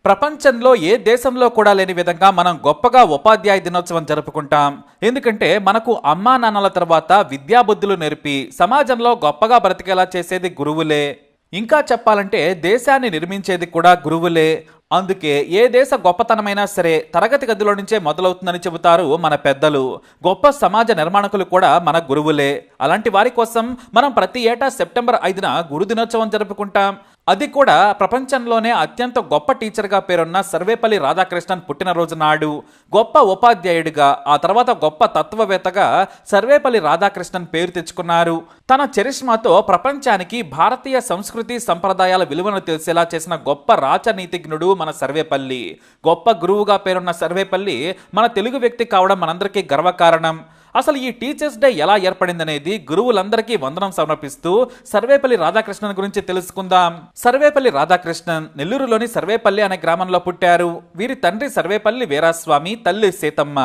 ప్రపంచంలో ఏ దేశంలో కూడా లేని విధంగా మనం గొప్పగా ఉపాధ్యాయ దినోత్సవం జరుపుకుంటాం. ఎందుకంటే మనకు అమ్మా నాన్నల తర్వాత విద్యాబుద్ధులు నేర్పి సమాజంలో గొప్పగా బ్రతికేలా చేసేది గురువులే. ఇంకా చెప్పాలంటే దేశాన్ని నిర్మించేది కూడా గురువులే. అందుకే ఏ దేశ గొప్పతనమైనా సరే తరగతి గదిలో నుంచే మొదలవుతుందని చెబుతారు మన పెద్దలు. గొప్ప సమాజ నిర్మాణకులు కూడా మన గురువులే. అలాంటి వారి కోసం మనం ప్రతి ఏటా సెప్టెంబర్ 5న గురు దినోత్సవం జరుపుకుంటాం. అది కూడా ప్రపంచంలోనే అత్యంత గొప్ప టీచర్గా పేరున్న సర్వేపల్లి రాధాకృష్ణన్ పుట్టినరోజు నాడు. గొప్ప ఉపాధ్యాయుడిగా, ఆ తర్వాత గొప్ప తత్వవేత్తగా సర్వేపల్లి రాధాకృష్ణన్ పేరు తెచ్చుకున్నారు. తన చరిష్మాతో ప్రపంచానికి భారతీయ సంస్కృతి సంప్రదాయాల విలువను తెలిసేలా చేసిన గొప్ప రాచనీతిజ్ఞుడు మన సర్వేపల్లి. గొప్ప గురువుగా పేరున్న సర్వేపల్లి మన తెలుగు వ్యక్తి కావడం మనందరికీ గర్వకారణం. అసలు ఈ టీచర్స్ డే ఎలా ఏర్పడిందనేది గురువులందరికీ వందనం సమర్పిస్తూ సర్వేపల్లి రాధాకృష్ణన్ గురించి తెలుసుకుందాం. సర్వేపల్లి రాధాకృష్ణన్ నెల్లూరులోని సర్వేపల్లి అనే గ్రామంలో పుట్టారు. వీరి తండ్రి సర్వేపల్లి వీరాస్వామి, తల్లి సీతమ్మ.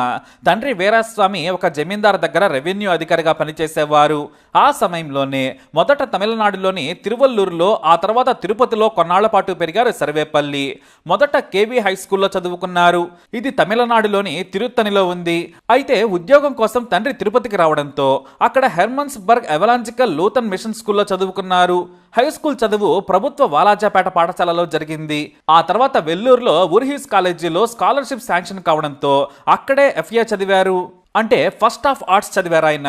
తండ్రి వీరాస్వామి ఒక జమీందారు దగ్గర రెవెన్యూ అధికారిగా పనిచేసేవారు. ఆ సమయంలోనే మొదట తమిళనాడులోని తిరువల్లూరులో, ఆ తర్వాత తిరుపతిలో కొన్నాళ్ల పాటు పెరిగారు సర్వేపల్లి. మొదట కేవీ హై స్కూల్లో చదువుకున్నారు. ఇది తమిళనాడులోని తిరుత్తనిలో ఉంది. అయితే ఉద్యోగం కోసం తండ్రి తిరుపతికి రావడంతో అక్కడ హెర్మన్స్బర్గ్ ఎవలాంజికల్ లూథన్ మిషన్ స్కూల్లో చదువుకున్నారు. హై స్కూల్ చదువు ప్రభుత్వ వాలాజాపేట పాఠశాలలో జరిగింది. ఆ తర్వాత వెల్లూరులో ఉర్హీస్ కాలేజీలో స్కాలర్షిప్ శాంక్షన్ కావడంతో అక్కడే ఎఫ్ఏ చదివారు. అంటే ఫస్ట్ ఆఫ్ ఆర్ట్స్ చదివారు ఆయన.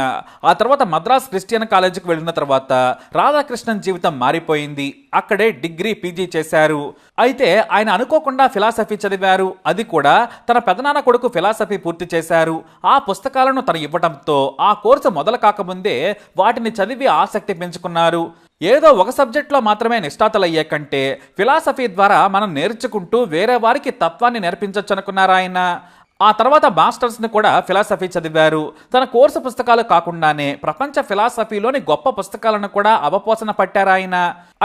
ఆ తర్వాత మద్రాస్ క్రిస్టియన్ కాలేజీకి వెళ్ళిన తర్వాత రాధాకృష్ణన్ జీవితం మారిపోయింది. అక్కడే డిగ్రీ, పీజీ చేశారు. అయితే ఆయన అనుకోకుండా ఫిలాసఫీ చదివారు. అది కూడా తన పెదనాన్న కొడుకు ఫిలాసఫీ పూర్తి చేశారు. ఆ పుస్తకాలను తను ఇవ్వడంతో ఆ కోర్సు మొదలు కాకముందే వాటిని చదివి ఆసక్తి పెంచుకున్నారు. ఏదో ఒక సబ్జెక్ట్లో మాత్రమే నిష్ఠాతులయ్యే కంటే ఫిలాసఫీ ద్వారా మనం నేర్చుకుంటూ వేరే వారికి తత్వాన్ని నేర్పించొచ్చు అనుకున్నారు ఆయన. ఆ తర్వాత మాస్టర్స్ని కూడా ఫిలాసఫీ చదివారు. తన కోర్సు పుస్తకాలు కాకుండానే ప్రపంచ ఫిలాసఫీలోని గొప్ప పుస్తకాలను కూడా అవపోసన పట్టారు ఆయన.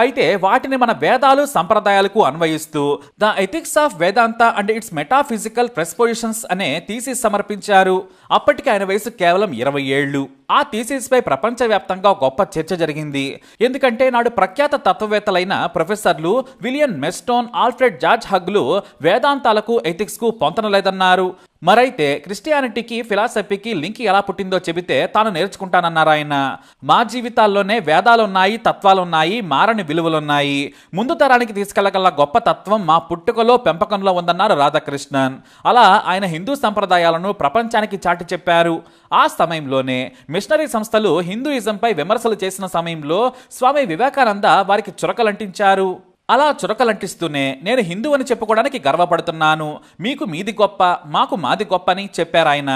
అయితే వాటిని మన వేదాలు, సంప్రదాయాలకు అన్వయిస్తూ the ethics of Vedanta and its metaphysical presuppositions అనే థీసిస్ సమర్పించారు. అప్పటికి ఆయన వయసు కేవలం 20 ఏళ్లు. ఆ థీసిస్ పై ప్రపంచవ్యాప్తంగా గొప్ప చర్చ జరిగింది. ఎందుకంటే నాడు ప్రఖ్యాత తత్వవేత్తలైన ప్రొఫెసర్లు విలియం మెస్టోన్, ఆల్ఫ్రెడ్ జార్జ్ హగ్లు వేదాంతాలకు, ఎథిక్స్ కు పొంతనలేదన్నారు. మరైతే క్రిస్టియానిటీకి, ఫిలాసఫీకి లింక్ ఎలా పుట్టిందో చెబితే తాను నేర్చుకుంటానన్నారు ఆయన. మా జీవితాల్లోనే వేదాలున్నాయి, తత్వాలున్నాయి, మారని విలువలున్నాయి. ముందు తరానికి తీసుకెళ్లగల గొప్ప తత్వం మా పుట్టుకలో, పెంపకంలో ఉందన్నారు రాధాకృష్ణన్. అలా ఆయన హిందూ సంప్రదాయాలను ప్రపంచానికి చాటి చెప్పారు. ఆ సమయంలోనే మిషనరీ సంస్థలు హిందూయిజంపై విమర్శలు చేసిన సమయంలో స్వామి వివేకానంద వారికి చురకలంటించారు. అలా చురకలంటిస్తూనే నేను హిందూ అని చెప్పుకోవడానికి గర్వపడుతున్నాను, మీకు మీది గొప్ప, మాకు మాది గొప్ప అని చెప్పారు ఆయన.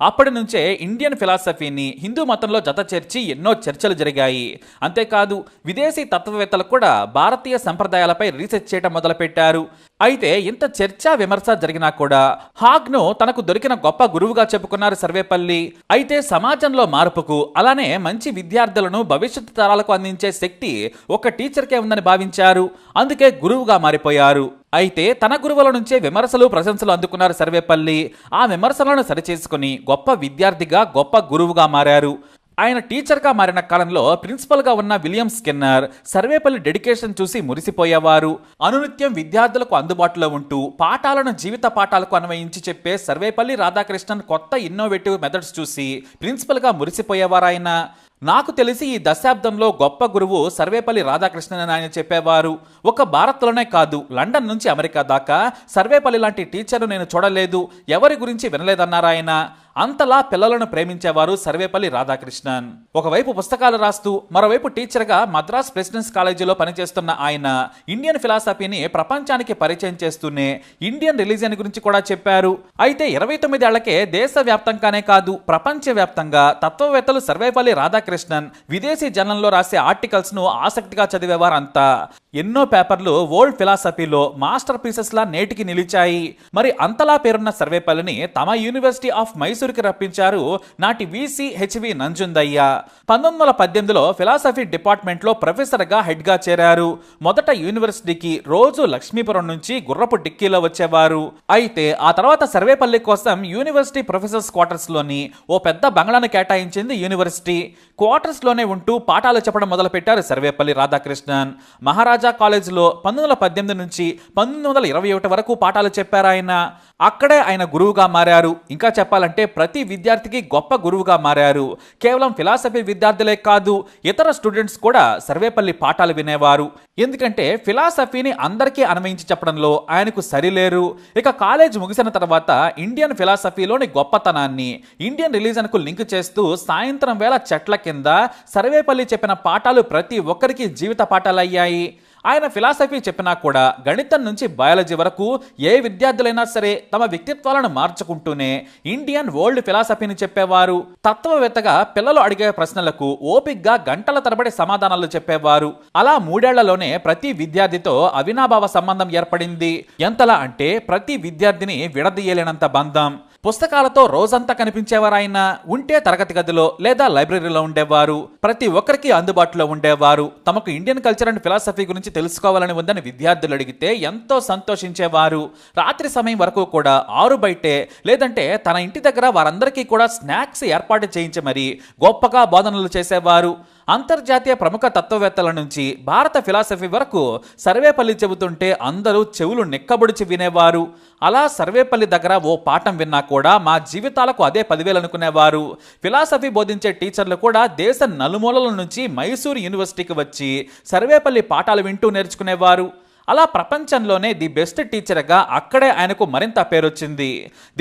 అప్పటి నుంచే ఇండియన్ ఫిలాసఫీని హిందూ మతంలో జత చేర్చి ఎన్నో చర్చలు జరిగాయి. అంతేకాదు విదేశీ తత్వవేత్తలు కూడా భారతీయ సంప్రదాయాలపై రీసెర్చ్ చేయడం మొదలుపెట్టారు. అయితే ఇంత చర్చా విమర్శ జరిగినా కూడా హాగ్ను తనకు దొరికిన గొప్ప గురువుగా చెప్పుకున్నారు సర్వేపల్లి. అయితే సమాజంలో మార్పుకు, అలానే మంచి విద్యార్థులను భవిష్యత్తు తరాలకు అందించే శక్తి ఒక టీచర్కే ఉందని భావించారు. అందుకే గురువుగా మారిపోయారు. అయితే తన గురువుల నుంచే విమర్శలు, ప్రశంసలు అందుకున్నారు సర్వేపల్లి. ఆ విమర్శలను సరిచేసుకుని గొప్ప విద్యార్థిగా, గొప్ప గురువుగా మారారు. ఆయన టీచర్గా మారిన కాలంలో ప్రిన్సిపల్గా ఉన్న విలియం స్కిన్నర్ సర్వేపల్లి డెడికేషన్ చూసి మురిసిపోయేవారు. అనునిత్యం విద్యార్థులకు అందుబాటులో ఉంటూ పాఠాలను జీవిత పాఠాలకు అన్వయించి చెప్పే సర్వేపల్లి రాధాకృష్ణన్ కొత్త ఇన్నోవేటివ్ మెథడ్స్ చూసి ప్రిన్సిపల్గా మురిసిపోయేవారు ఆయన. నాకు తెలిసి ఈ దశాబ్దంలో గొప్ప గురువు సర్వేపల్లి రాధాకృష్ణన్ అని ఆయన చెప్పేవారు. ఒక భారత్లోనే కాదు, లండన్ నుంచి అమెరికా దాకా సర్వేపల్లి లాంటి టీచర్ను నేను చూడలేదు, ఎవరి గురించి వినలేదన్నారు ఆయన. అంతలా పిల్లలను ప్రేమించేవారు సర్వేపల్లి రాధాకృష్ణన్. ఒకవైపు పుస్తకాలు రాస్తూ, మరోవైపు టీచర్గా మద్రాస్ ప్రెసిడెన్స్ కాలేజీలో పనిచేస్తున్న ఆయన ఇండియన్ ఫిలాసఫీని ప్రపంచానికి పరిచయం చేస్తూనే ఇండియన్ రిలీజియన్ గురించి కూడా చెప్పారు. అయితే 29 ఏళ్లకే దేశవ్యాప్తంగానే కాదు, ప్రపంచవ్యాప్తంగా తత్వవేత్తలు సర్వేపల్లి రాధాకృష్ణన్ విదేశీ జర్నల్లో రాసే ఆర్టికల్స్ ను ఆసక్తిగా చదివేవారంతా. ఎన్నో పేపర్లు వరల్డ్ ఫిలాసఫీలో మాస్టర్ పీసెస్ లా నేటికి నిలిచాయి. మరి అంతలా పేరున్న సర్వేపల్లిని తమ యూనివర్సిటీ ఆఫ్ మైసూర్ మైసూరుకి రప్పించారు నాటి వీసీ హెచ్వి నంజుందయ్య. 1918లో ఫిలాసఫీ డిపార్ట్మెంట్లో ప్రొఫెసర్గా హెడ్గా చేరారు. మొదట యూనివర్సిటీకి రోజు లక్ష్మీపురం నుంచి గుర్రపు డిక్కీలో వచ్చేవారు. అయితే ఆ తర్వాత సర్వేపల్లి కోసం యూనివర్సిటీ ప్రొఫెసర్స్ క్వార్టర్స్ లోని ఓ పెద్ద బంగ్లాను కేటాయించింది యూనివర్సిటీ. క్వార్టర్స్ లోనే ఉంటూ పాఠాలు చెప్పడం మొదలుపెట్టారు సర్వేపల్లి రాధాకృష్ణన్. మహారాజా కాలేజీలో 1918 నుంచి 1921 వరకు పాఠాలు చెప్పారు ఆయన. అక్కడే ఆయన గురువుగా మారారు. ఇంకా చెప్పాలంటే ప్రతి విద్యార్థికి గొప్ప గురువుగా మారారు. కేవలం ఫిలాసఫీ విద్యార్థులే కాదు, ఇతర స్టూడెంట్స్ కూడా సర్వేపల్లి పాఠాలు వినేవారు. ఎందుకంటే ఫిలాసఫీని అందరికీ అన్వయించి చెప్పడంలో ఆయనకు సరిలేరు. ఇక కాలేజ్ ముగిసిన తర్వాత ఇండియన్ ఫిలాసఫీలోని గొప్పతనాన్ని ఇండియన్ రిలీజన్ కు లింక్ చేస్తూ సాయంత్రం వేళ చెట్ల కింద సర్వేపల్లి చెప్పిన పాఠాలు ప్రతి ఒక్కరికి జీవిత పాఠాలయ్యాయి. ఆయన ఫిలాసఫీ చెప్పినా కూడా గణితం నుంచి బయాలజీ వరకు ఏ విద్యార్థులైనా సరే తమ వ్యక్తిత్వాలను మార్చుకుంటూనే ఇండియన్ వరల్డ్ ఫిలాసఫీని చెప్పేవారు. తత్వవేత్తగా పిల్లలు అడిగే ప్రశ్నలకు ఓపిగ్గా గంటల తరబడి సమాధానాలు చెప్పేవారు. అలా 3 ఏళ్లలోనే ప్రతి విద్యార్థితో అవినాభావ సంబంధం ఏర్పడింది. ఎంతలా అంటే ప్రతి విద్యార్థిని విడదీయలేనంత బంధం. పుస్తకాలతో రోజంతా కనిపించేవారు ఆయన. ఉంటే తరగతి గదిలో లేదా లైబ్రరీలో ఉండేవారు. ప్రతి ఒక్కరికి అందుబాటులో ఉండేవారు. తమకు ఇండియన్ కల్చర్ అండ్ ఫిలాసఫీ గురించి తెలుసుకోవాలని ఉందని విద్యార్థులు అడిగితే ఎంతో సంతోషించేవారు. రాత్రి సమయం వరకు కూడా 6 బయటే లేదంటే తన ఇంటి దగ్గర వారందరికీ కూడా స్నాక్స్ ఏర్పాటు చేయించి మరీ గొప్పగా బోధనలు చేసేవారు. అంతర్జాతీయ ప్రముఖ తత్వవేత్తల నుంచి భారత ఫిలాసఫీ వరకు సర్వేపల్లి చెబుతుంటే అందరూ చెవులు నిక్కబొడిచి వినేవారు. అలా సర్వేపల్లి దగ్గర ఓ పాఠం విన్నా కూడా మా జీవితాలకు అదే 10,000 అనుకునేవారు. ఫిలాసఫీ బోధించే టీచర్లు కూడా దేశ నలుమూలల నుంచి మైసూరు యూనివర్సిటీకి వచ్చి సర్వేపల్లి పాఠాలు వింటూ నేర్చుకునేవారు. అలా ప్రపంచంలోనే ది బెస్ట్ టీచర్గా అక్కడే ఆయనకు మరింత పేరొచ్చింది.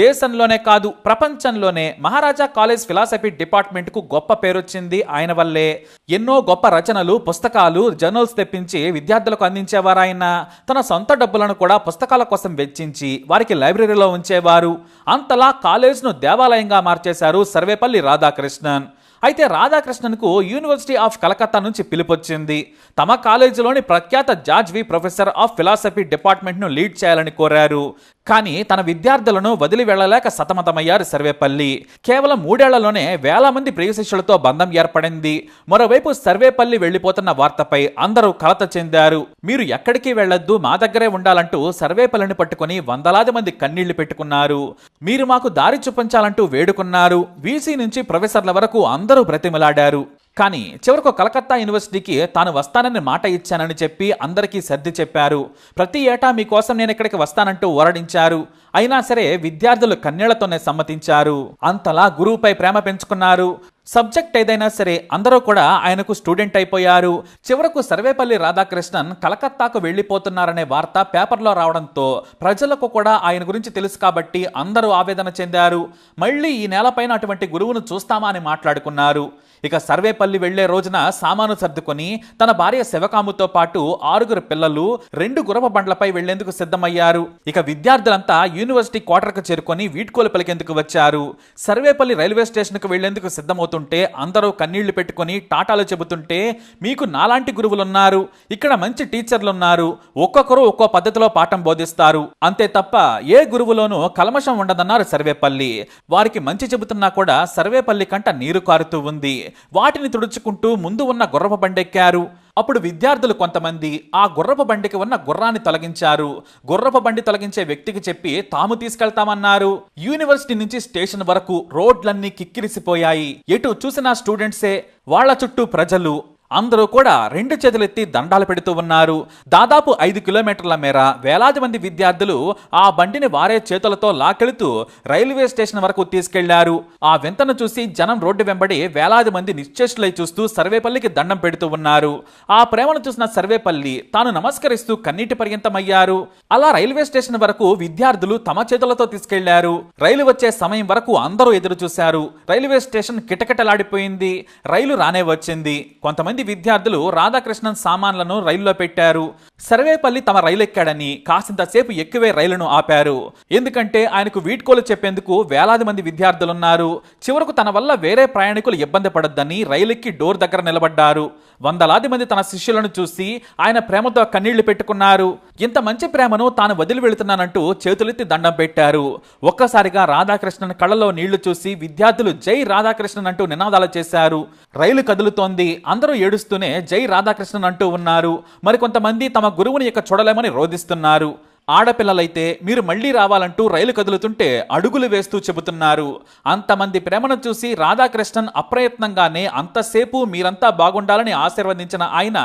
దేశంలోనే కాదు ప్రపంచంలోనే మహారాజా కాలేజ్ ఫిలాసఫీ డిపార్ట్మెంట్కు గొప్ప పేరొచ్చింది ఆయన వల్లే. ఎన్నో గొప్ప రచనలు, పుస్తకాలు, జర్నల్స్ తెప్పించి విద్యార్థులకు అందించేవారు ఆయన. తన సొంత డబ్బులను కూడా పుస్తకాల కోసం వెచ్చించి వారికి లైబ్రరీలో ఉంచేవారు. అంతలా కాలేజ్ను దేవాలయంగా మార్చేశారు సర్వేపల్లి రాధాకృష్ణన్. అయితే రాధాకృష్ణన్కు యూనివర్సిటీ ఆఫ్ కలకత్తా నుంచి పిలుపొచ్చింది. తమ కాలేజీలోని ప్రఖ్యాత George V professor of philosophy డిపార్ట్మెంట్ను లీడ్ చేయాలని కోరారు. కానీ తన విద్యార్థులను వదిలి వెళ్లలేక సతమతమయ్యారు సర్వేపల్లి. కేవలం 3 ఏళ్లలోనే వేల మంది ప్రియ శిష్యులతో బంధం ఏర్పడింది. మరోవైపు సర్వేపల్లి వెళ్లిపోతున్న వార్తపై అందరూ కలత చెందారు. మీరు ఎక్కడికి వెళ్లొద్దు, మా దగ్గరే ఉండాలంటూ సర్వేపల్లిని పట్టుకుని వందలాది మంది కన్నీళ్లు పెట్టుకున్నారు. మీరు మాకు దారి చూపించాలంటూ వేడుకున్నారు. వీసీ నుంచి ప్రొఫెసర్ల వరకు అందరూ బ్రతిమలాడారు. కానీ చివరకు కలకత్తా యూనివర్సిటీకి తాను వస్తానని మాట ఇచ్చానని చెప్పి అందరికీ సర్ది చెప్పారు. ప్రతి ఏటా మీకోసం నేను ఇక్కడికి వస్తానంటూ ఓరడించారు. అయినా సరే విద్యార్థులు కన్నీళ్లతోనే సమ్మతించారు. అంతలా గురువుపై ప్రేమ పెంచుకున్నారు. సబ్జెక్ట్ ఏదైనా సరే అందరూ కూడా ఆయనకు స్టూడెంట్ అయిపోయారు. చివరకు సర్వేపల్లి రాధాకృష్ణన్ కలకత్తాకు వెళ్లిపోతున్నారనే వార్త పేపర్లో రావడంతో ప్రజలకు కూడా ఆయన గురించి తెలుసు కాబట్టి అందరూ ఆవేదన చెందారు. మళ్ళీ ఈ నేలపైన అటువంటి గురువును చూస్తామా అని మాట్లాడుకున్నారు. ఇక సర్వేపల్లి వెళ్లే రోజున సామాను సర్దుకొని తన భార్య శివకాముతో పాటు 6 పిల్లలు 2 గుర్రపు బండ్లపై వెళ్లేందుకు సిద్ధమయ్యారు. ఇక విద్యార్థులంతా యూనివర్సిటీ క్వార్టర్కు చేరుకొని వీడ్కోలు పలికేందుకు వచ్చారు. సర్వేపల్లి రైల్వే స్టేషన్కు వెళ్లేందుకు సిద్ధమవుతుంటే అందరూ కన్నీళ్లు పెట్టుకుని టాటాలు చెబుతుంటే, మీకు నాలాంటి గురువులున్నారు, ఇక్కడ మంచి టీచర్లున్నారు, ఒక్కొక్కరు ఒక్కో పద్ధతిలో పాఠం బోధిస్తారు, అంతే తప్ప ఏ గురువులోనూ కల్మషం ఉండదన్నారు సర్వేపల్లి. వారికి మంచి చెబుతున్నా కూడా సర్వేపల్లి కంట నీరు కారుతూ ఉంది. వాటిని తుడుచుకుంటూ ముందు ఉన్న గుర్రపు బండెక్కారు. అప్పుడు విద్యార్థులు కొంతమంది ఆ గుర్రపు బండికి ఉన్న గుర్రాన్ని తొలగించారు. గుర్రపు బండి తొలగించే వ్యక్తికి చెప్పి తాము తీసుకెళ్తామన్నారు. యూనివర్సిటీ నుంచి స్టేషన్ వరకు రోడ్లన్నీ కిక్కిరిసిపోయాయి. ఎటు చూసినా స్టూడెంట్సే, వాళ్ల చుట్టూ ప్రజలు. అందరూ కూడా 2 చేతులెత్తి దండాలు పెడుతూ ఉన్నారు. దాదాపు 5 కిలోమీటర్ల మేర వేలాది మంది విద్యార్థులు ఆ బండిని వారే చేతులతో లాకెళుతూ రైల్వే స్టేషన్ వరకు తీసుకెళ్లారు. ఆ వింతను చూసి జనం రోడ్డు వెంబడి వేలాది మంది నిశ్చేష్టులై చూస్తూ సర్వేపల్లికి దండం పెడుతూ ఉన్నారు. ఆ ప్రేమను చూసిన సర్వేపల్లి తాను నమస్కరిస్తూ కన్నీటి పర్యంతమయ్యారు. అలా రైల్వే స్టేషన్ వరకు విద్యార్థులు తమ చేతులతో తీసుకెళ్లారు. రైలు వచ్చే సమయం వరకు అందరూ ఎదురు చూశారు. Railway station కిటకిటలాడిపోయింది. రైలు రానే వచ్చింది. కొంతమంది మంది విద్యార్థులు రాధాకృష్ణన్ సామాన్లను రైల్లో పెట్టారు. సర్వేపల్లి తమ రైలు ఎక్కాడని కాసింతసేపు ఎక్కువే రైలును ఆపారు. ఎందుకంటే ఆయనకు వీడ్కోలు చెప్పేందుకు వేలాది మంది విద్యార్థులున్నారు. చివరకు తన వల్ల వేరే ప్రయాణికులు ఇబ్బంది పడొద్దని రైలెక్కి డోర్ దగ్గర నిలబడ్డారు. వందలాది మంది తన శిష్యులను చూసి ఆయన ప్రేమతో కన్నీళ్లు పెట్టుకున్నారు. ఇంత మంచి ప్రేమను తాను వదిలి వెళుతున్నానంటూ చేతులెత్తి దండం పెట్టారు. ఒక్కసారిగా రాధాకృష్ణన్ కళ్ళలో నీళ్లు చూసి విద్యార్థులు జై రాధాకృష్ణన్ అంటూ నినాదాలు చేశారు. రైలు కదులుతోంది. అందరూ ఏడుస్తూనే జై రాధాకృష్ణన్ అంటూ ఉన్నారు. మరికొంతమంది తమ గురువుని ఇక చూడలేమని రోధిస్తున్నారు. ఆడపిల్లలైతే మీరు మళ్లీ రావాలంటూ రైలు కదులుతుంటే అడుగులు వేస్తూ చెబుతున్నారు. అంతమంది ప్రేమను చూసి రాధాకృష్ణన్ అప్రయత్నంగానే అంతసేపు మీరంతా బాగుండాలని ఆశీర్వదించిన ఆయన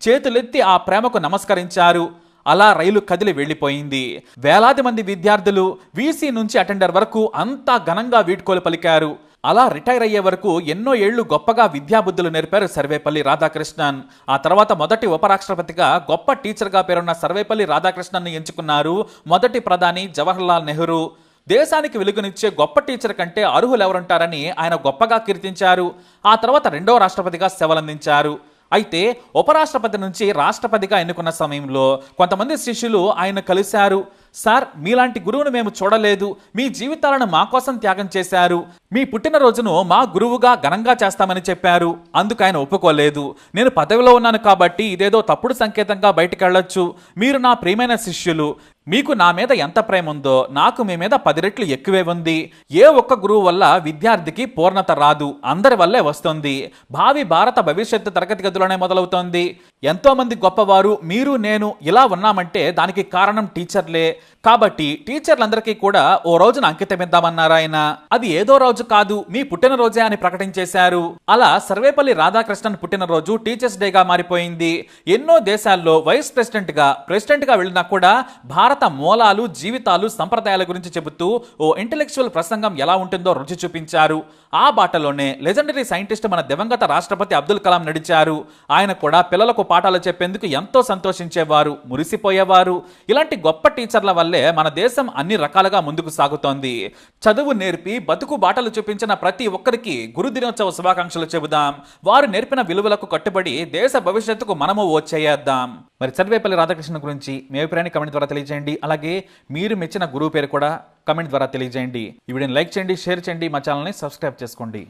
చేతులెత్తి ఆ ప్రేమకు నమస్కరించారు. అలా రైలు కదిలి వెళ్లిపోయింది. వేలాది మంది విద్యార్థులు వీసీ నుంచి అటెండర్ వరకు అంతా ఘనంగా వీడ్కోలు పలికారు. అలా రిటైర్ అయ్యే వరకు ఎన్నో ఏళ్లు గొప్పగా విద్యాబుద్ధులు నేర్పారు సర్వేపల్లి రాధాకృష్ణన్. ఆ తర్వాత మొదటి ఉపరాష్ట్రపతిగా గొప్ప టీచర్గా పేరున్న సర్వేపల్లి రాధాకృష్ణన్ ఎంచుకున్నారు మొదటి ప్రధాని జవహర్లాల్ నెహ్రూ. దేశానికి వెలుగునిచ్చే గొప్ప టీచర్ కంటే అర్హులెవరుంటారని ఆయన గొప్పగా కీర్తించారు. ఆ తర్వాత రెండో రాష్ట్రపతిగా సేవలందించారు. అయితే ఉపరాష్ట్రపతి నుంచి రాష్ట్రపతిగా ఎన్నుకున్న సమయంలో కొంతమంది శిష్యులు ఆయన కలిశారు. సార్, మీలాంటి గురువును మేము చూడలేదు. మీ జీవితాలను మా కోసం త్యాగం చేశారు. మీ పుట్టినరోజును మా గురువుగా ఘనంగా చేస్తామని చెప్పారు. అందుకు ఆయన ఒప్పుకోలేదు. నేను పదవిలో ఉన్నాను కాబట్టి ఇదేదో తప్పుడు సంకేతంగా బయటకెళ్లొచ్చు. మీరు నా ప్రియమైన శిష్యులు. మీకు నా మీద ఎంత ప్రేమ ఉందో నాకు మీ మీద 10 రెట్లు ఎక్కువే ఉంది. ఏ ఒక్క గురువు వల్ల విద్యార్థికి పూర్ణత రాదు, అందరి వల్లే వస్తుంది. భావి భారత భవిష్యత్తు తరగతి గదిలోనే మొదలవుతోంది. ఎంతో మంది గొప్పవారు మీరు నేను ఇలా ఉన్నామంటే దానికి కారణం టీచర్లే. కాబట్టి టీచర్లందరికీ కూడా ఓ రోజున అంకితమిద్దామన్నారు ఆయన. అది ఏదో రోజు కాదు, మీ పుట్టినరోజే అని ప్రకటించేశారు. అలా సర్వేపల్లి రాధాకృష్ణన్ పుట్టినరోజు టీచర్స్ డేగా మారిపోయింది. ఎన్నో దేశాల్లో వైస్ ప్రెసిడెంట్ గా వెళ్ళినా కూడా భారత మూలాలు, జీవితాలు, సంప్రదాయాల గురించి చెబుతూ ఓ ఇంటెలెక్చువల్ ప్రసంగం ఎలా ఉంటుందో రుచి చూపించారు. ఆ బాటలోనే లెజెండరీ సైంటిస్ట్ మన దివంగత రాష్ట్రపతి అబ్దుల్ కలాం నడిచారు. ఆయన కూడా పిల్లలకు పాఠాలు చెప్పేందుకు ఎంతో సంతోషించేవారు, మురిసిపోయేవారు. ఇలాంటి గొప్ప టీచర్ల వల్లే మన దేశం అన్ని రకాలుగా ముందుకు సాగుతోంది. చదువు నేర్పి బతుకు బాటలు చూపించిన ప్రతి ఒక్కరికి గురు దినోత్సవ శుభాకాంక్షలు చెబుదాం. వారు నేర్పిన విలువలకు కట్టుబడి దేశ భవిష్యత్తుకు మనము ఓ చేయేద్దాం. మరి సర్వేపల్లి రాధాకృష్ణ గురించి మీ అభిప్రాయాన్ని కమెంట్ ద్వారా తెలియజేయండి. అలాగే మీరు మెచ్చిన గురువు పేరు కూడా కమెంట్ ద్వారా తెలియజేయండి. ఈ వీడియోని లైక్ చేయండి, షేర్ చేయండి, మా ఛానల్ని సబ్స్క్రైబ్ చేసుకోండి.